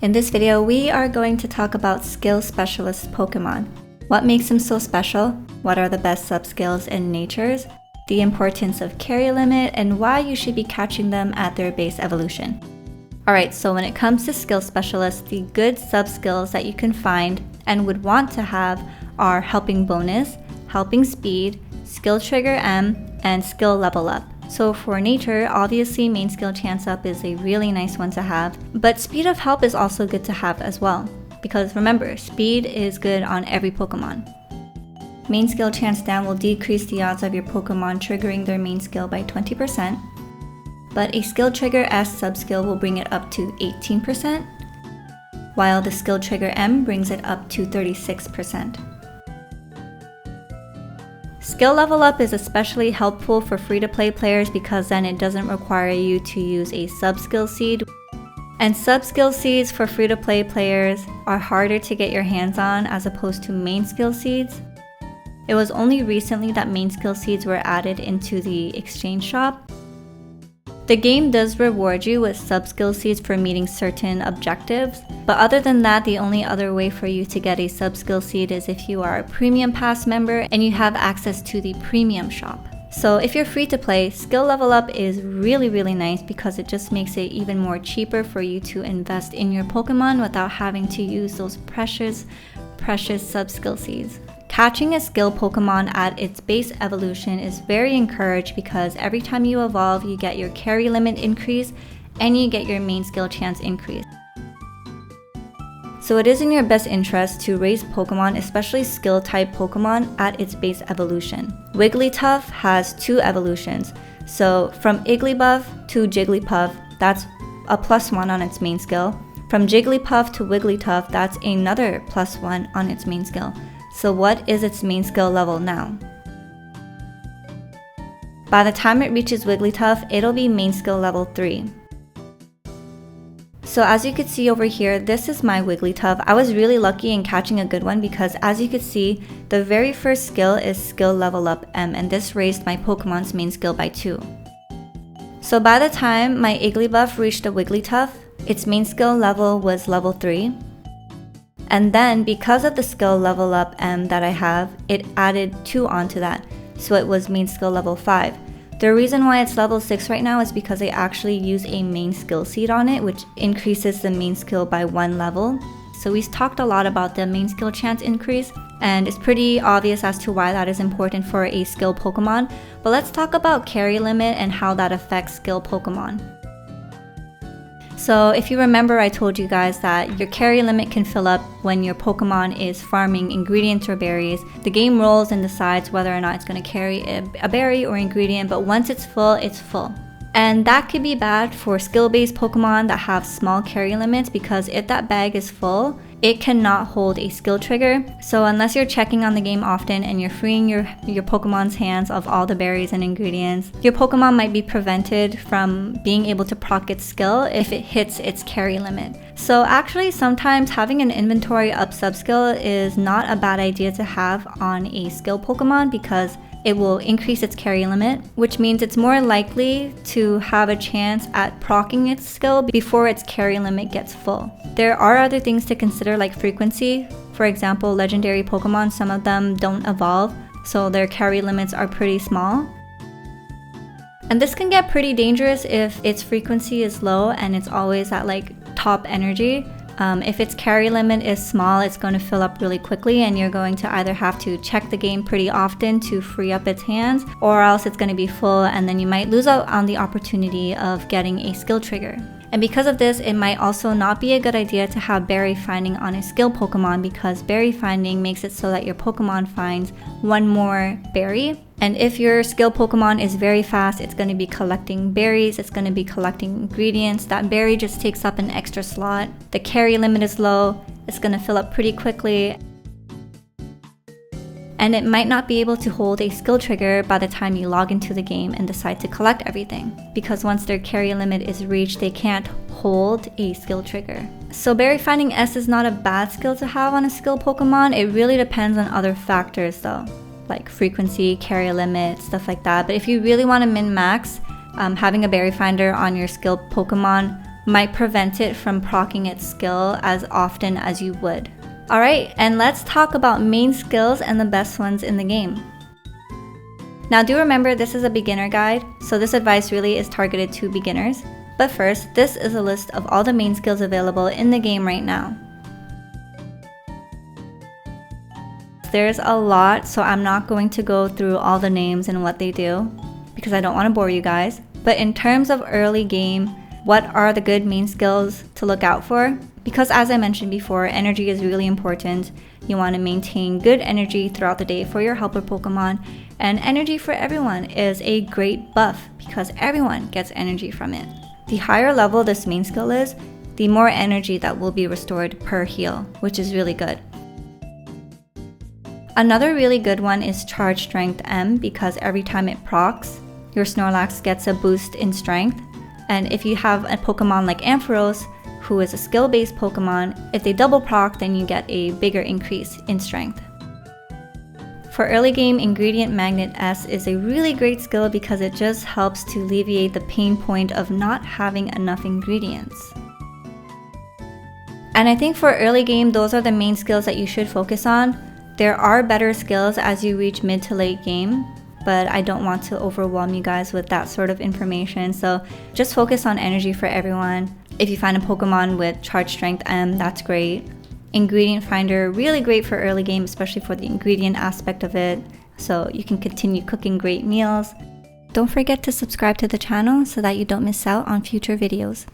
In this video, we are going to talk about skill specialist Pokemon. What makes them so special? What are the best sub-skills and natures? The importance of carry limit, and why you should be catching them at their base evolution. Alright, so when it comes to skill specialists, the good sub-skills that you can find and would want to have are Helping Bonus, Helping Speed, Skill Trigger M, and Skill Level Up. So for nature, obviously main skill chance up is a really nice one to have, but speed of help is also good to have as well, because remember, speed is good on every Pokemon. Main skill chance down will decrease the odds of your Pokemon triggering their main skill by 20%, but a skill trigger S sub-skill will bring it up to 18%, while the skill trigger M brings it up to 36%. Skill level up is especially helpful for free-to-play players because then it doesn't require you to use a sub-skill seed. And sub-skill seeds for free-to-play players are harder to get your hands on as opposed to main skill seeds. It was only recently that main skill seeds were added into the exchange shop. The game does reward you with sub-skill seeds for meeting certain objectives, but other than that, the only other way for you to get a sub-skill seed is if you are a premium pass member and you have access to the premium shop. So if you're free to play, skill level up is really nice because it just makes it even more cheaper for you to invest in your Pokemon without having to use those precious sub-skill seeds. Catching a skill Pokemon at its base evolution is very encouraged because every time you evolve, you get your carry limit increase and you get your main skill chance increase. So it is in your best interest to raise Pokemon, especially skill type Pokemon, at its base evolution. Wigglytuff has 2 evolutions. So from Igglybuff to Jigglypuff, that's a +1 on its main skill. From Jigglypuff to Wigglytuff, that's another +1 on its main skill. So what is its main skill level now? By the time it reaches Wigglytuff, it'll be main skill level 3. So as you can see over here, this is my Wigglytuff. I was really lucky in catching a good one because as you can see, the very first skill is skill level up M, and this raised my Pokemon's main skill by 2. So by the time my Igglybuff reached a Wigglytuff, its main skill level was level 3. And then because of the skill level up M that I have, it added 2 onto that. So it was main skill level 5. The reason why it's level 6 right now is because I actually use a main skill seed on it, which increases the main skill by 1 level. So we've talked a lot about the main skill chance increase, and it's pretty obvious as to why that is important for a skill Pokemon. But let's talk about carry limit and how that affects skill Pokemon. So if you remember, I told you guys that your carry limit can fill up when your Pokemon is farming ingredients or berries. The game rolls and decides whether or not it's going to carry a berry or ingredient, but once it's full, it's full. And that could be bad for skill-based Pokemon that have small carry limits because if that bag is full, it cannot hold a skill trigger. So unless you're checking on the game often and you're freeing your Pokemon's hands of all the berries and ingredients, your Pokemon might be prevented from being able to proc its skill if it hits its carry limit. So actually sometimes having an inventory up sub-skill is not a bad idea to have on a skill Pokemon because it will increase its carry limit, which means it's more likely to have a chance at proccing its skill before its carry limit gets full. There are other things to consider like frequency. For example, legendary Pokemon, some of them don't evolve, so their carry limits are pretty small. And this can get pretty dangerous if its frequency is low and it's always at like top energy. If its carry limit is small, it's going to fill up really quickly and you're going to either have to check the game pretty often to free up its hands, or else it's going to be full and then you might lose out on the opportunity of getting a skill trigger. And because of this, it might also not be a good idea to have berry finding on a skill Pokemon because berry finding makes it so that your Pokemon finds one more berry. And if your skill Pokemon is very fast, it's going to be collecting berries, it's going to be collecting ingredients. That berry just takes up an extra slot. The carry limit is low, it's going to fill up pretty quickly. And it might not be able to hold a skill trigger by the time you log into the game and decide to collect everything. Because once their carry limit is reached, they can't hold a skill trigger. So berry finding S is not a bad skill to have on a skill Pokemon. It really depends on other factors though, like frequency, carry limit, stuff like that. But if you really want to min-max, having a berry finder on your skill Pokemon might prevent it from proccing its skill as often as you would. Alright, and let's talk about main skills and the best ones in the game. Now do remember this is a beginner guide, so this advice really is targeted to beginners. But first, this is a list of all the main skills available in the game right now. There's a lot, so I'm not going to go through all the names and what they do, because I don't want to bore you guys. But in terms of early game, what are the good main skills to look out for? Because as I mentioned before, energy is really important. You want to maintain good energy throughout the day for your helper Pokemon, and energy for everyone is a great buff because everyone gets energy from it. The higher level this main skill is, the more energy that will be restored per heal, which is really good. Another really good one is Charge Strength M, because every time it procs, your Snorlax gets a boost in strength. And if you have a Pokemon like Ampharos, who is a skill-based Pokemon, if they double proc, then you get a bigger increase in strength. For early game, Ingredient Magnet S is a really great skill because it just helps to alleviate the pain point of not having enough ingredients. And I think for early game, those are the main skills that you should focus on. There are better skills as you reach mid to late game, but I don't want to overwhelm you guys with that sort of information, so just focus on energy for everyone. If you find a Pokemon with Charge Strength M, that's great. Ingredient Finder, really great for early game, especially for the ingredient aspect of it, so you can continue cooking great meals. Don't forget to subscribe to the channel so that you don't miss out on future videos.